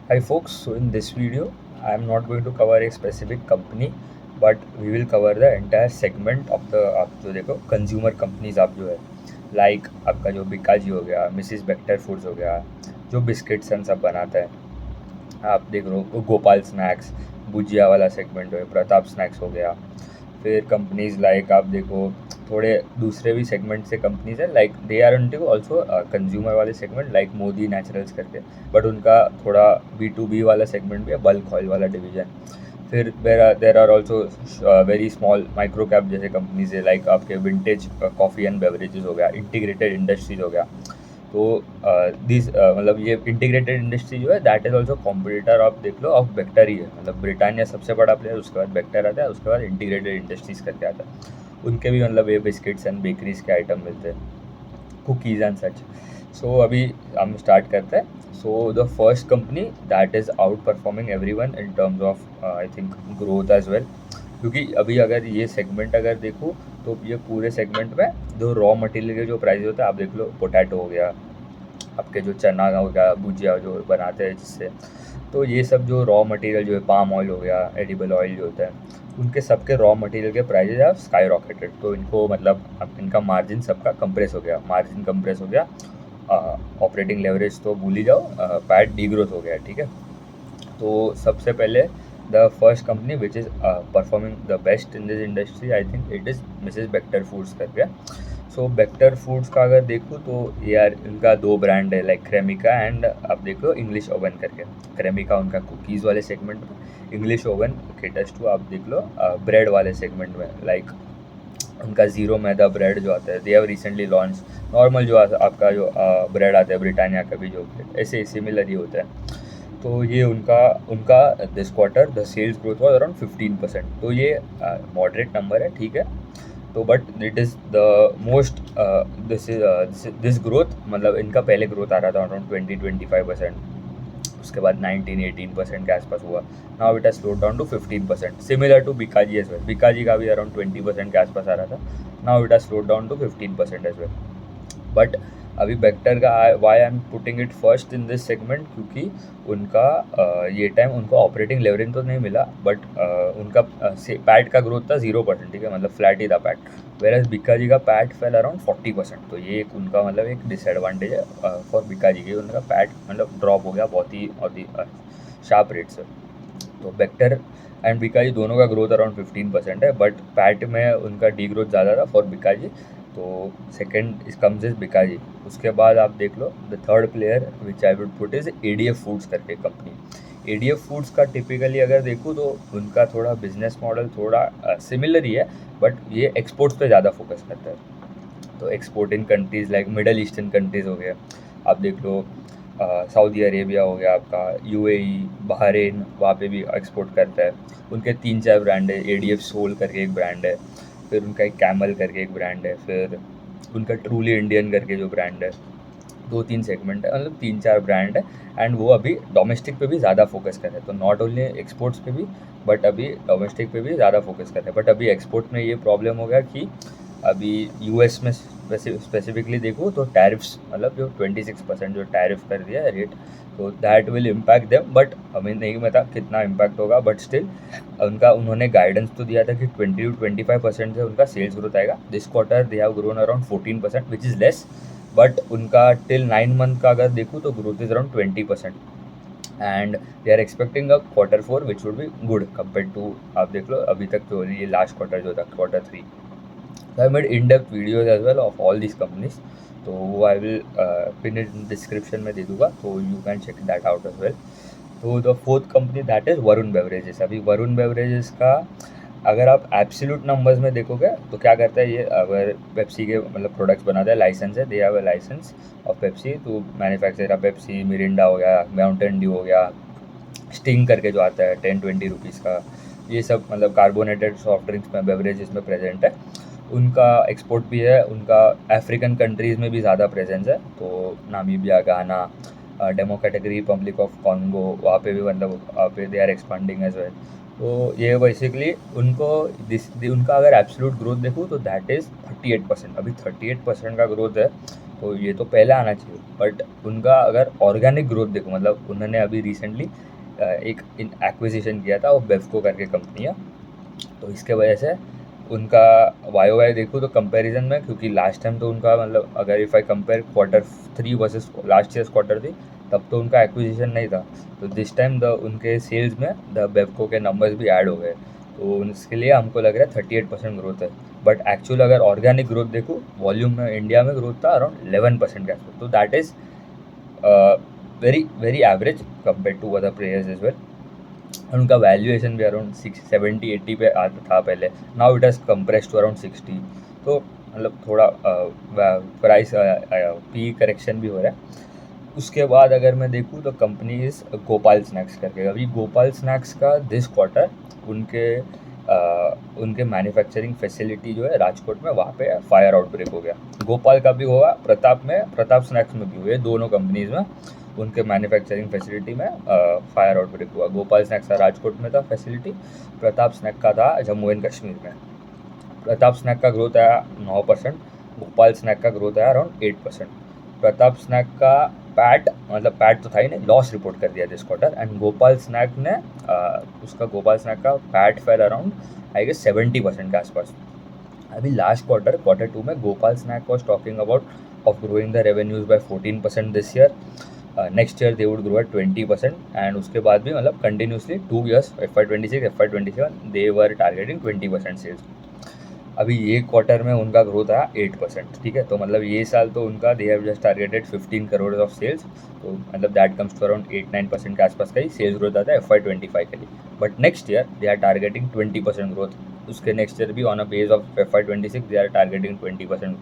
Hi folks, so in this video I am not going to cover a specific company but we will cover the entire segment of the आप जो देखो consumer companies आप जो है like आपका जो बिकाजी हो गया, मिसिस बेक्टर फूड्स हो गया, जो बिस्किट्स एंड सब बनाता है। आप देख रहे हो गोपाल स्नैक्स, भुजिया वाला सेगमेंट है, प्रताप स्नैक्स हो गया। फिर कंपनीज लाइक आप देखो थोड़े दूसरे भी सेगमेंट से कंपनीज है like they are into also consumer वाले सेगमेंट लाइक मोदी नेचुरल्स करके, बट उनका थोड़ा B2B वाला सेगमेंट भी है, बल्क ऑयल वाला डिवीजन। फिर there are also very small micro cap जैसे कंपनीज है लाइक आपके विंटेज कॉफ़ी एंड बेवरेजेस हो गया, इंटीग्रेटेड इंडस्ट्रीज हो गया। तो दिस मतलब ये इंटीग्रेटेड इंडस्ट्री जो है दैट इज़ ऑल्सो कॉम्पिटिटर आप देख लो ऑफ बेक्टर ही है। मतलब ब्रिटानिया सबसे बड़ा प्लेयर, उसके बाद बेक्टर आता है, उसके बाद इंटीग्रेटेड इंडस्ट्रीज करके आता है। उनके भी मतलब ये बिस्किट्स एंड बेकरीज के आइटम मिलते हैं, कुकीज़ एंड सच। सो अभी हम स्टार्ट करते हैं। So the first company that is outperforming every one in terms of I think growth as well, क्योंकि अभी अगर ये सेगमेंट अगर देखूँ तो ये पूरे सेगमेंट में जो रॉ मटेरियल के जो प्राइस होते हैं आप देख लो, पोटैटो हो गया, आपके जो चना हो गया, भुजिया जो बनाते हैं जिससे, तो ये सब जो रॉ मटेरियल जो है, पाम ऑयल हो गया, एडिबल ऑयल जो होता है, उनके सबके रॉ मटेरियल के प्राइजेज आर स्काई रॉकेटेड। तो इनको मतलब अब इनका मार्जिन सबका कंप्रेस हो गया, मार्जिन कंप्रेस हो गया, ऑपरेटिंग लेवरेज तो भूल ही जाओ, पैट डीग्रोथ हो गया। ठीक है, तो सबसे पहले the first company which is performing the best in this industry I think it is Mrs Bector foods करके। सो बेक्टर फूड्स का अगर देखूँ तो यार इनका दो ब्रांड है लाइक क्रेमिका एंड आप देखो इंग्लिश ओवन करके। क्रेमिका उनका कुकीज़ वाले सेगमेंट में, इंग्लिश ओवन केटर्स टू आप देख लो ब्रेड वाले सेगमेंट में, लाइक उनका ज़ीरो मैदा ब्रेड जो आता है, they have recently launch. Normal जो आपका जो ब्रेड आता है ब्रिटानिया का भी जो ऐसे सिमिलर ही होता है। तो ये उनका उनका this quarter the sales growth was around 15%। तो ये मॉडरेट नंबर है, ठीक है। तो but it is the most this growth, मतलब इनका पहले ग्रोथ आ रहा था अराउंड 20-25%, उसके बाद 19-18% के आसपास हुआ। Now it has slowed down to 15%, similar to Bikaji as well. Bikaji का भी अराउंड 20% के आसपास आ रहा था, now it has slowed down to 15% as well. But अभी बेक्टर का why I am putting it first in this segment, क्योंकि उनका ये टाइम उनको ऑपरेटिंग लेवरेज तो नहीं मिला, बट उनका पैट का ग्रोथ था 0%, ठीक है, मतलब फ्लैट ही था पैट। वेरएज बिकाजी का पैट फेल अराउंड 40%। तो ये एक उनका मतलब एक डिसएडवांटेज है फॉर बिकाजी की, उनका पैट मतलब ड्रॉप हो गया बहुत ही और शार्प रेट से। तो बेक्टर एंड बिकाजी दोनों का ग्रोथ अराउंड 15% है, बट पैट में उनका डी ग्रोथ ज़्यादा था फॉर बिकाजी। तो सेकेंड इस कम्स इज बिकाजी। उसके बाद आप देख लो the third player which I would put is ADF foods करके कंपनी। ADF फूड्स का टिपिकली अगर देखूँ तो उनका थोड़ा बिजनेस मॉडल थोड़ा सिमिलर ही है, बट ये एक्सपोर्ट्स पे ज़्यादा फोकस करता है। तो exporting countries like middle eastern countries हो गए, आप देख लो सऊदी अरेबिया हो गया आपका, UAE, बहरीन, वहाँ पे भी एक्सपोर्ट करता है। उनके 3-4 ब्रांड है, ADF सोल करके एक ब्रांड है, फिर उनका एक कैमल करके एक ब्रांड है, फिर उनका ट्रूली इंडियन करके जो ब्रांड है। 2-3 सेगमेंट है, मतलब 3-4 ब्रांड है। एंड वो अभी डोमेस्टिक पे भी ज़्यादा फोकस कर रहे हैं, तो नॉट ओनली एक्सपोर्ट्स पे भी बट अभी डोमेस्टिक पे भी ज़्यादा फोकस कर रहे हैं। बट अभी एक्सपोर्ट में ये प्रॉब्लम हो गया कि अभी US में स्पेसिफिकली देखो तो टैरिफ्स, मतलब जो 26% जो टैरिफ कर दिया है रेट, तो that will impact them. But हमें नहीं पता कितना इम्पैक्ट होगा, बट स्टिल उनका उन्होंने गाइडेंस तो दिया था कि 20-25% से उनका सेल्स ग्रोथ आएगा। This quarter they have grown around 14% which is less, but उनका टिल 9 मंथ का अगर देखूँ तो growth is around 20%। And they are expecting a Q4 which would be good compare to, आप देख लो अभी तक तो ये लास्ट क्वार्टर जो था Q3। So I made in-depth videos as well of all these companies. तो वो I will pin it description में दे दूंगा, तो you can check that out as well. तो the fourth company that is Varun beverages. अभी वरुण बेवरेजेस का अगर आप एब्सोल्यूट नंबर्स में देखोगे तो क्या करता है ये, अगर पेप्सी के मतलब प्रोडक्ट्स बनाता है, लाइसेंस है, they have a licence of Pepsi to manufacture a Pepsi, Mirinda हो गया, माउंटेन ड्यू हो गया, स्टिंग करके जो आता है 10-20 रुपीज़ का, ये सब मतलब कार्बोनेटेड सॉफ्ट ड्रिंक्स में बेवरेजेस में प्रेजेंट है। उनका एक्सपोर्ट भी है, उनका अफ्रीकन कंट्रीज़ में भी ज़्यादा प्रेजेंस है, तो नामीबिया, गाना, डेमोक्रेटिक रिपब्लिक ऑफ कॉन्गो, वहाँ पे भी मतलब वहाँ पे they are expanding as well. तो ये बेसिकली उनको उनका अगर एब्सोल्यूट ग्रोथ देखूँ तो दैट इज़ 38%। अभी 38% का ग्रोथ है, तो ये तो पहले आना चाहिए। बट उनका अगर ऑर्गेनिक ग्रोथ देखो, मतलब उन्होंने अभी रिसेंटली एक एक्विजिशन किया था, वो बेवको करके कंपनी है, तो इसके वजह से उनका वाई देखूँ तो कंपैरिजन में, क्योंकि लास्ट टाइम तो उनका मतलब अगर if I compare Q3 versus last years Q3, तब तो उनका एक्विजिशन नहीं था। तो दिस टाइम द उनके सेल्स में द बेवको के नंबर्स भी ऐड हो गए, तो उसके लिए हमको लग रहा है 38% ग्रोथ है। बट एक्चुअल अगर ऑर्गेनिक ग्रोथ देखूँ, वॉल्यूम में इंडिया में ग्रोथ था अराउंड 11% के आसपास, तो that is very very average compare to other players as well. और उनका वैल्यूएशन भी अराउंड 70-80 पे आता था पहले, now it has compressed to around 60। तो मतलब थोड़ा प्राइस पी करेक्शन भी हो रहा है। उसके बाद अगर मैं देखूँ तो कंपनी इज़ गोपाल स्नैक्स करके। अभी गोपाल स्नैक्स का दिस क्वार्टर उनके मैन्युफैक्चरिंग फैसिलिटी जो है राजकोट में, वहाँ पे फायर आउटब्रेक हो गया। गोपाल का भी हुआ, प्रताप स्नैक्स में भी हुए, दोनों कंपनीज में उनके मैन्युफैक्चरिंग फैसिलिटी में फायर आउटब्रेक हुआ। गोपाल स्नैक्स का राजकोट में था फैसिलिटी, प्रताप स्नैक का था जम्मू एंड कश्मीर में। प्रताप स्नैक का ग्रोथ आया 9%, गोपाल स्नैक का ग्रोथ आया अराउंड 8%। प्रताप स्नैक का पैट तो था ही नहीं, लॉस रिपोर्ट कर दिया this quarter. And Gopal snack ने गोपाल स्नैक का PAT fell around I guess 70% के आसपास। अभी लास्ट Q2 में Gopal snack was talking about of growing the revenues by 14% this year. Next year they would grow at 20%, and उसके बाद भी मतलब कंटिन्यूसली 2 years FY26 FY27 दे वर टारगेटिंग 20% सेल्स। अभी ये क्वार्टर में उनका ग्रोथ आया 8%, ठीक है। तो मतलब ये साल तो उनका they have just targeted 15 crore of sales, तो मतलब दैट कम्स टू अराउंड 8-9% के आसपास का ही सेल्स ग्रोथ आता है FY25 के लिए। But next year they are targeting 20% growth, उसके नेक्स्ट ईयर भी on a base of FY26 they are targeting 20%।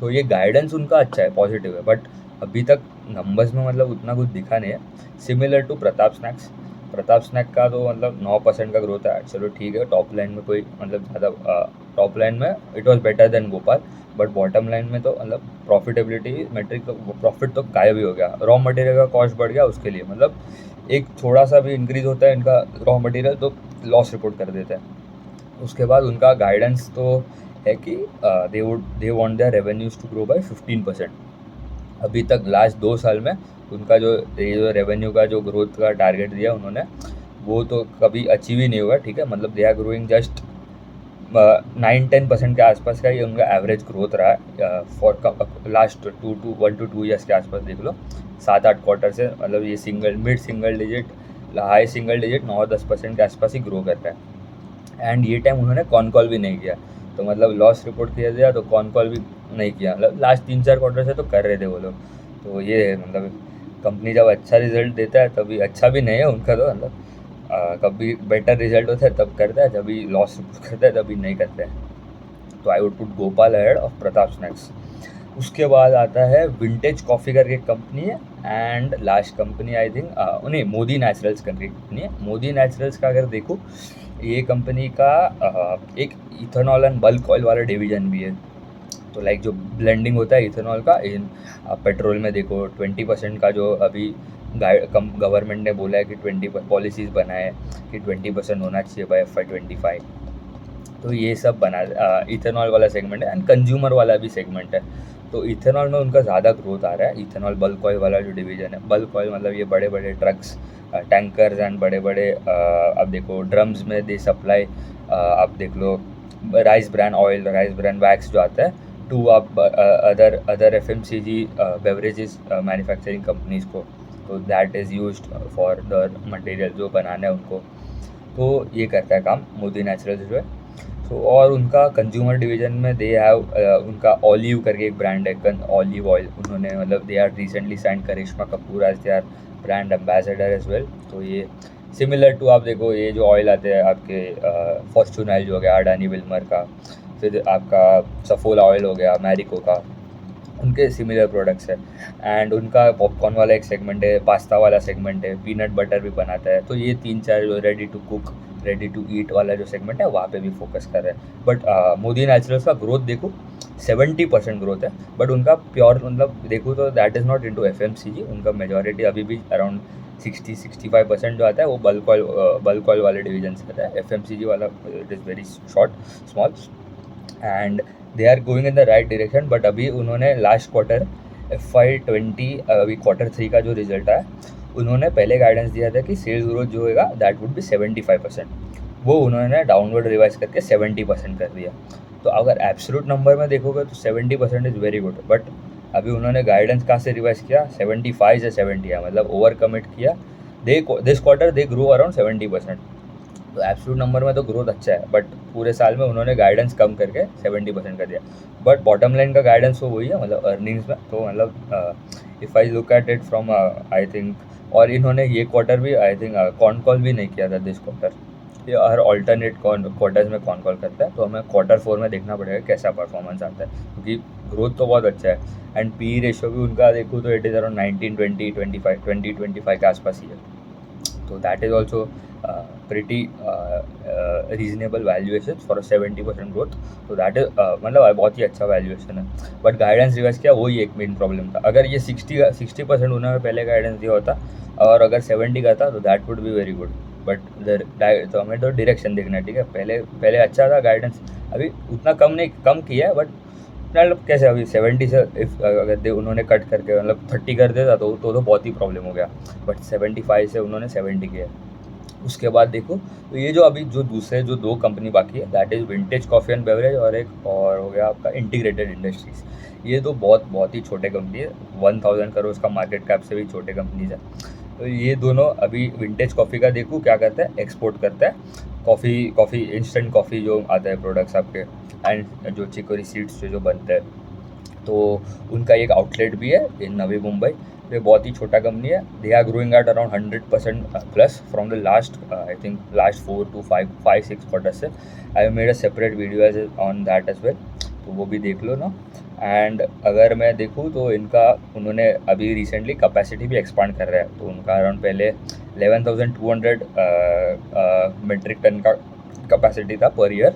तो ये गाइडेंस उनका अच्छा है, पॉजिटिव है, बट अभी तक नंबर्स में मतलब उतना कुछ दिखा नहीं है। सिमिलर टू प्रताप स्नैक का तो मतलब 9% का ग्रोथ है, चलो ठीक है। टॉप लाइन में कोई मतलब ज़्यादा, टॉप लाइन में it was better than Gopal, but bottom line में तो मतलब प्रॉफिटेबिलिटी मेट्रिक तो प्रॉफिट तो गायब ही हो गया। रॉ मटेरियल का कॉस्ट बढ़ गया, उसके लिए मतलब एक थोड़ा सा भी इंक्रीज होता है इनका रॉ मटेरियल तो लॉस रिपोर्ट कर देता है। उसके बाद उनका गाइडेंस तो है कि they want their revenues to grow by 15%। अभी तक लास्ट 2 साल में उनका जो रेवेन्यू का जो ग्रोथ का टारगेट दिया उन्होंने, वो तो कभी अचीव ही नहीं हुआ, ठीक है। मतलब दे आर ग्रोइंग जस्ट 9-10% के आसपास का ये उनका एवरेज ग्रोथ रहा है फॉर लास्ट 1 to 2 ईयर्स के आसपास देख लो। 7-8 क्वार्टर से मतलब ये mid single digit, high single digit 9-10% के आसपास ही ग्रो करता है। एंड ये टाइम उन्होंने कॉन कॉल भी नहीं किया, तो मतलब लॉस रिपोर्ट किया गया तो कॉन कॉल भी नहीं किया। मतलब लास्ट 3-4 क्वार्टर से तो कर रहे थे वो लोग। तो ये मतलब कंपनी जब अच्छा रिजल्ट देता है तभी, अच्छा भी नहीं है उनका तो मतलब कभी बेटर रिजल्ट होता है तब करता है, जब भी लॉस रिपोर्ट करता है तभी नहीं करता है। तो आई would put Gopal ahead of Pratap snacks. उसके बाद आता है विंटेज कॉफ़ी करके कंपनी है, and last company I think नहीं, मोदी नेचुरल्स करके कंपनी है। मोदी नेचुरल्स का अगर देखो, ये कंपनी का एक इथेनॉल एंड बल्क ऑयल वाला डिवीजन भी है। तो लाइक जो ब्लेंडिंग होता है इथेनॉल का इन पेट्रोल में, देखो 20% का जो अभी गवर्नमेंट ने बोला है कि 20 पॉलिसीज़ बनाए कि 20% होना चाहिए बाय FY25। तो ये सब इथेनॉल वाला सेगमेंट है, एंड कंज्यूमर वाला भी सेगमेंट है। तो इथेनॉल में उनका ज़्यादा ग्रोथ आ रहा है। इथेनॉल बल्क ऑयल वाला जो डिवीज़न है, बल्क ऑयल मतलब ये बड़े बड़े ट्रक्स, टैंकर्स एंड बड़े बड़े अब देखो ड्रम्स में दे सप्लाई, अब देख लो rice bran oil, rice bran wax जो आता है टू अब other FMCG beverages manufacturing companies को, तो that is used for the material जो बनाना है उनको। तो ये करता है काम मोदी नेचुरल्स जो है। तो और उनका कंज्यूमर डिवीजन में दे हैव उनका ऑलिव करके एक ब्रांड है, ऑलिव ऑयल। उन्होंने मतलब they are recently sign Karishma Kapoor as they are brand ambassador as well. तो ये सिमिलर टू आप देखो ये जो ऑयल आते हैं आपके फॉर्चून ऑयल जो हो गया अडानी विल्मर का, फिर आपका सफोला ऑयल हो गया मैरिको का, उनके सिमिलर प्रोडक्ट्स है। एंड उनका पॉपकॉर्न वाला एक सेगमेंट है, पास्ता वाला सेगमेंट है, पीनट बटर भी बनाता है। तो ये 3-4 जो ready to cook, ready to eat वाला जो सेगमेंट है वहाँ पे भी फोकस कर रहे हैं। बट मोदी नेचुरल्स का ग्रोथ देखो 70% ग्रोथ है, बट उनका प्योर मतलब देखो तो that is not into FMCG। उनका मेजॉरिटी अभी भी अराउंड 60-65% जो आता है वो बल्क ऑयल वाले डिवीजन से आता है। FMCG वाला it is very short small. And they are going in the right direction. But अभी उन्होंने लास्ट क्वार्टर FY20 अभी Q3 का जो रिजल्ट आया, उन्होंने पहले गाइडेंस दिया था कि सेल्स ग्रोथ जो होगा दैट वुड बी 75%, वो उन्होंने डाउनवर्ड रिवाइज करके 70% कर दिया। तो अगर एब्सोल्यूट नंबर में देखोगे तो 70% इज़ वेरी गुड, बट अभी उन्होंने गाइडेंस कहाँ से रिवाइज किया, 75 से 70 है, मतलब ओवर कमिट किया। This quarter they grow around 70%, तो एब्सोल्यूट नंबर में तो ग्रोथ अच्छा है, बट पूरे साल में उन्होंने गाइडेंस कम करके 70% कर दिया। बट बॉटम लाइन का गाइडेंस तो वही है, मतलब अर्निंग्स में तो मतलब if I look at it from I think, और इन्होंने ये क्वार्टर भी आई थिंक कॉन कॉल भी नहीं किया था दिस क्वार्टर। ये हर ऑल्टरनेट क्वार्टर्स में कॉन कॉल करता है, तो हमें Q4 में देखना पड़ेगा कैसा परफॉर्मेंस आता है, क्योंकि ग्रोथ तो बहुत अच्छा है। एंड पी रेशियो भी उनका देखूँ तो इट इज़ अराउंड 19, 20, 25, 20-25 के आसपास ही है। तो that is also pretty reasonable valuation for a 70% growth। तो दैट इज मतलब बहुत ही अच्छा वैल्यूएशन है। बट गाइडेंस रिवाइज किया, वही एक मेन प्रॉब्लम था। अगर ये 60% उन्होंने पहले गाइडेंस दिया होता और अगर 70 का था तो that would be very good. But तो हमें तो डायरेक्शन देखना है, ठीक है। पहले पहले अच्छा था गाइडेंस, अभी उतना कम किया है, बट मतलब कैसे अभी 70 से अगर उन्होंने कट करके मतलब 30 कर देता तो बहुत ही प्रॉब्लम हो गया। बट 75 से उन्होंने 70 किया। उसके बाद देखो तो ये जो अभी जो दूसरे जो 2 कंपनी बाकी है, that is vintage Coffee and beverage, और एक और हो गया आपका इंटीग्रेटेड इंडस्ट्रीज़। ये तो बहुत ही छोटे कंपनी है, 1000 करोड़ का मार्केट कैप से भी छोटे कंपनीज है। तो ये दोनों अभी विंटेज कॉफ़ी का देखूँ क्या करता है, एक्सपोर्ट करता है कॉफ़ी इंस्टेंट कॉफ़ी जो आता है प्रोडक्ट्स आपके, एंड जो चिकोरी सीड्स जो बनते हैं, तो उनका एक आउटलेट भी है इन नवी मुंबई। ये बहुत ही छोटा कंपनी है। They are growing at around 100% plus from the last I think last 4 to 5-6 quarter से। I made a separate video as on that as well, तो वो भी देख लो ना। एंड अगर मैं देखूँ तो इनका उन्होंने अभी रिसेंटली कैपेसिटी भी एक्सपांड कर रहा है, तो उनका अराउंड पहले 11,200 मेट्रिक टन का कैपेसिटी था पर ईयर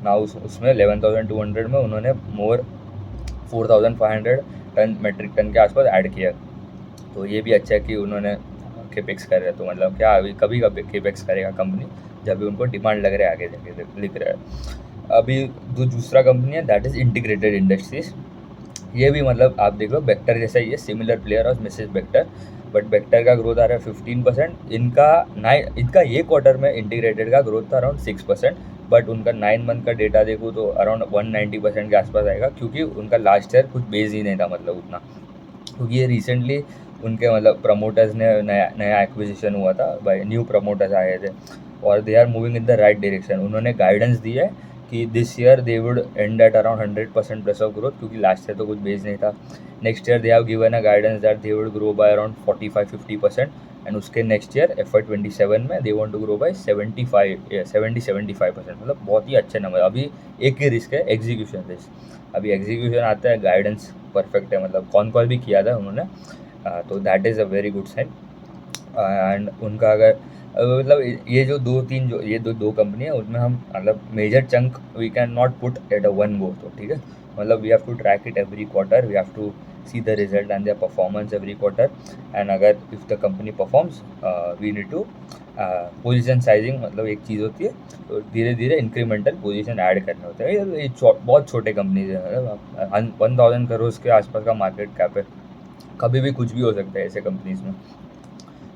ना, उसमें 11,200 में उन्होंने मोर 4,500 टन मेट्रिक टन के आसपास ऐड किया। तो ये भी अच्छा है कि उन्होंने केपेक्स कर रहे हैं। तो मतलब क्या अभी कभी कभी केपेक्स करेगा कंपनी जब भी उनको डिमांड लग रहा है, आगे जाके लिख रहा है। अभी जो दूसरा कंपनी है दैट इज़ इंटीग्रेटेड इंडस्ट्रीज़। ये भी मतलब आप देख लो बेक्टर जैसा ही है, सिमिलर प्लेयर और मिसेस बेक्टर, बट बेक्टर का ग्रोथ आ रहा है 15%। इनका ये क्वार्टर में इंटीग्रेटेड का ग्रोथ था अराउंड 6%, बट उनका 9 मंथ का डेटा देखूँ तो अराउंड 190% के आसपास आएगा, क्योंकि उनका लास्ट ईयर कुछ बेस ही नहीं था मतलब उतना, क्योंकि ये रिसेंटली उनके मतलब प्रमोटर्स ने नया नया एक्विजिशन हुआ था, भाई न्यू प्रमोटर्स आए थे, और they are moving in the right direction. उन्होंने गाइडेंस दी है कि this year they would end at around 100% plus of growth, क्योंकि लास्ट ईयर तो कुछ बेस नहीं था। Next year they have given a guidance that they would grow by around 45-50%, and उसके नेक्स्ट ईयर FY27 में they want to grow by 70-75%। मतलब बहुत ही अच्छे नंबर। अभी एक ही रिस्क है, एग्जीक्यूशन रिस्क। अभी एग्जीक्यूशन आता है, गाइडेंस परफेक्ट है, मतलब कॉन कॉल भी किया था उन्होंने, तो that is a very good sign. And उनका अगर मतलब ये जो दो कंपनी है उनमें हम मतलब major chunk we can not put at a one go, तो ठीक है। मतलब we have to track it every quarter, we have to see the result and their performance every quarter. And अगर if the company performs we need to position sizing, मतलब एक चीज़ होती है, तो धीरे धीरे इंक्रीमेंटल पोजीशन ऐड करने होते हैं। ये बहुत छोटे कंपनीज है, मतलब 1000 करोड़ के आसपास का मार्केट कैप है, कभी भी कुछ भी हो सकता है ऐसे कंपनीज में।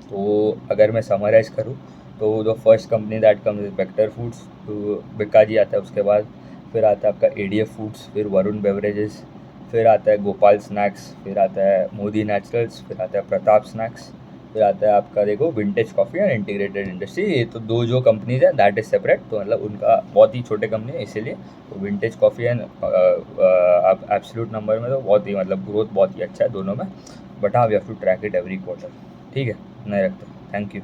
तो अगर मैं समराइज़ करूँ तो the first company that comes is Bector foods, तो बिकाजी आता है, उसके बाद फिर आता है आपका ADF फूड्स, फिर वरुण बेवरेजेस, फिर आता है गोपाल स्नैक्स, फिर आता है मोदी नेचुरल्स, फिर आता है प्रताप स्नैक्स, फिर आता है आपका देखो vintage Coffee and integrated industry. ये तो दो जो कंपनीज हैं दैट इज़ सेपरेट, तो मतलब उनका बहुत ही छोटे कंपनी है इसीलिए। तो विंटेज कॉफ़ी एंड आप एब्सोल्यूट नंबर में तो बहुत ही मतलब ग्रोथ बहुत ही अच्छा है दोनों में। बट हाँ, we have to track it every quarter. ठीक है, नहीं रखते। Thank you.